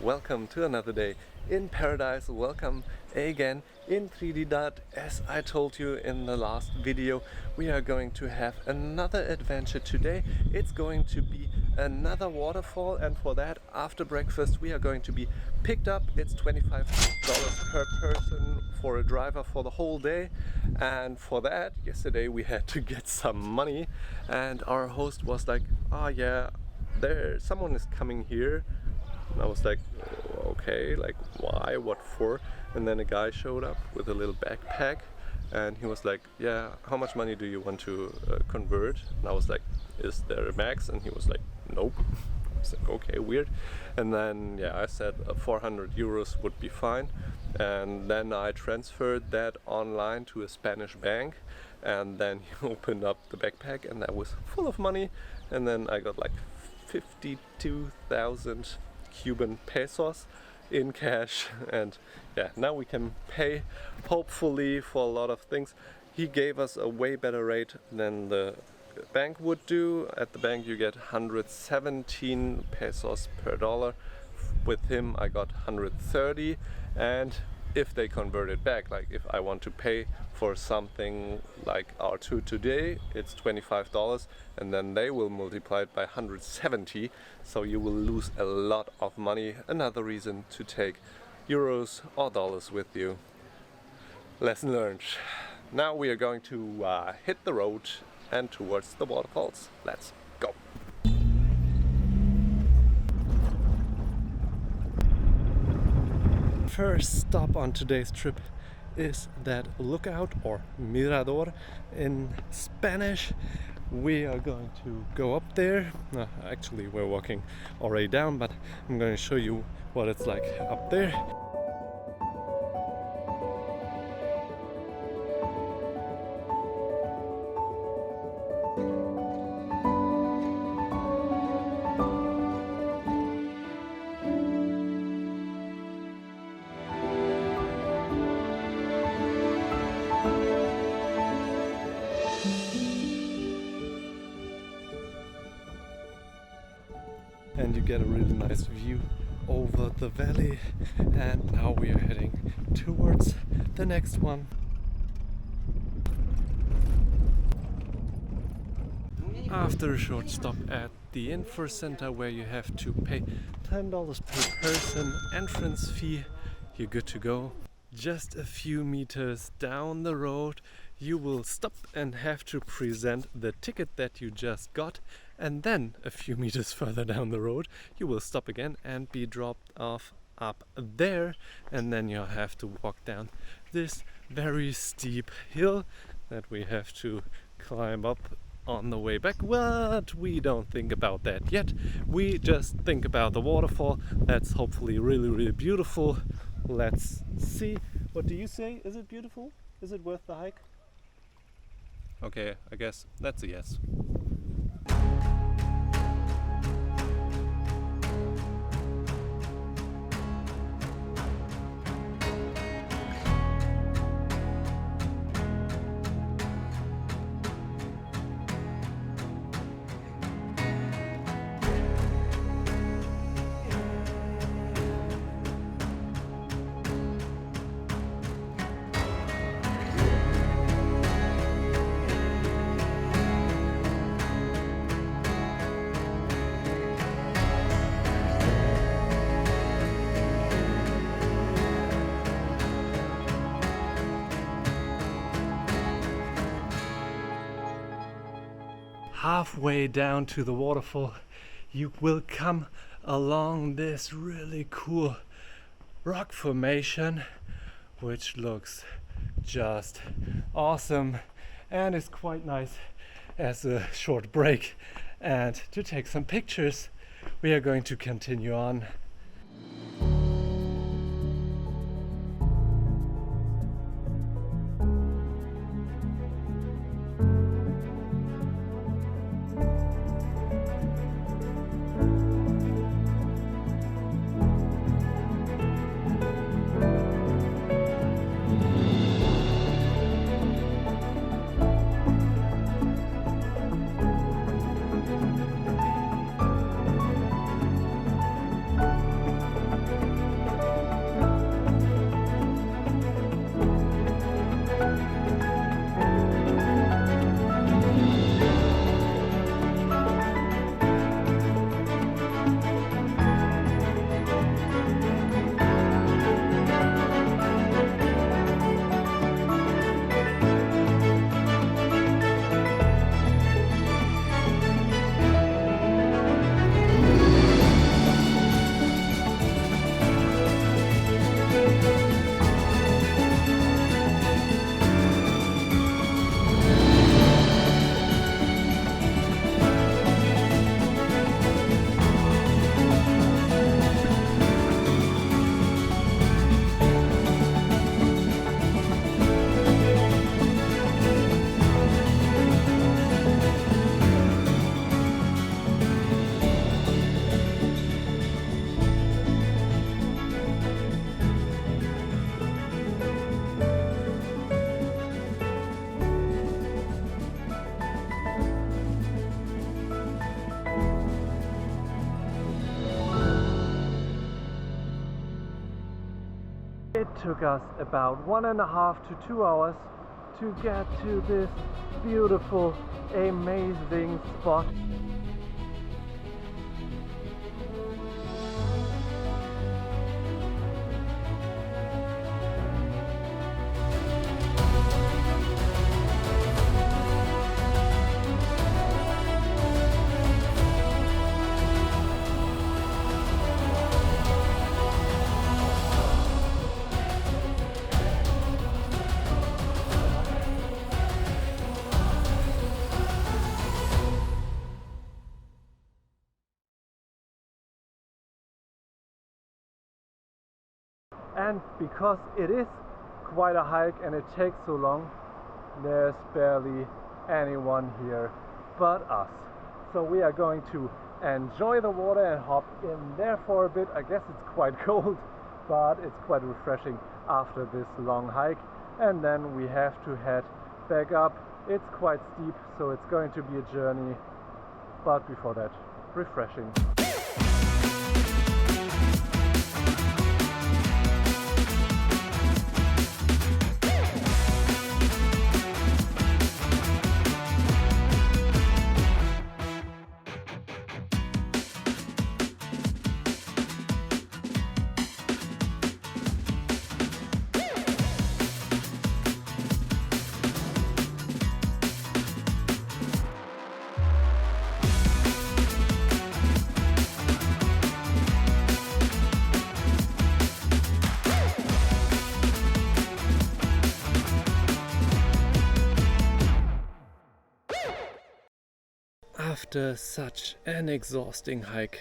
welcome to another day in paradise. Welcome again in Trinidad. As I told you in the last video, we are going to have another adventure today. It's going to be another waterfall, and for that, after breakfast, we are going to be picked up. It's $25 per person for a driver for the whole day, and for that, yesterday we had to get some money, and our host was like, "Oh yeah, someone is coming here." And I was like, okay, like why, what for? And then a guy showed up with a little backpack, and he was like, yeah, how much money do you want to convert? And I was like, is there a max? And he was like, nope. I was like, okay, weird. And then yeah, I said 400 euros would be fine, and then I transferred that online to a Spanish bank, and then he opened up the backpack and that was full of money, and then I got like 52,000 Cuban pesos in cash, and yeah, now we can pay hopefully for a lot of things. He gave us a way better rate than the bank would do. At the bank you get 117 pesos per dollar. With him I got 130, and if they convert it back, like if I want to pay for something like our tour today, it's $25, and then they will multiply it by 170, so you will lose a lot of money. Another reason to take euros or dollars with you. Lesson learned. Now we are going to hit the road and towards the waterfalls. Let's go. First stop on today's trip is that lookout, or mirador in Spanish. We are going to go up there. Actually, we're walking already down, but I'm going to show you what it's like up there. And you get a really nice view over the valley, and now we are heading towards the next one. After a short stop at the info center where you have to pay $10 per person entrance fee, you're good to go. Just a few meters down the road you will stop and have to present the ticket that you just got, and then a few meters further down the road you will stop again and be dropped off up there, and then you'll have to walk down this very steep hill that we have to climb up on the way back. But we don't think about that yet. We just think about the waterfall. That's hopefully really beautiful. Let's see. What do you say? Is it beautiful? Is it worth the hike? Okay, I guess that's a yes. Halfway down to the waterfall, you will come along this really cool rock formation, which looks just awesome and is quite nice as a short break and to take some pictures. We are going to continue on. took us about 1.5 to 2 hours to get to this beautiful, amazing spot. And because it is quite a hike and it takes so long, there's barely anyone here but us. So we are going to enjoy the water and hop in there for a bit. I guess it's quite cold, but it's quite refreshing after this long hike. And then we have to head back up. It's quite steep, so it's going to be a journey, but before that, refreshing. After such an exhausting hike,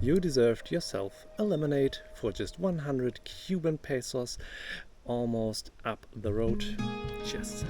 you deserved yourself a lemonade for just 100 Cuban pesos, almost up the road. Cheers.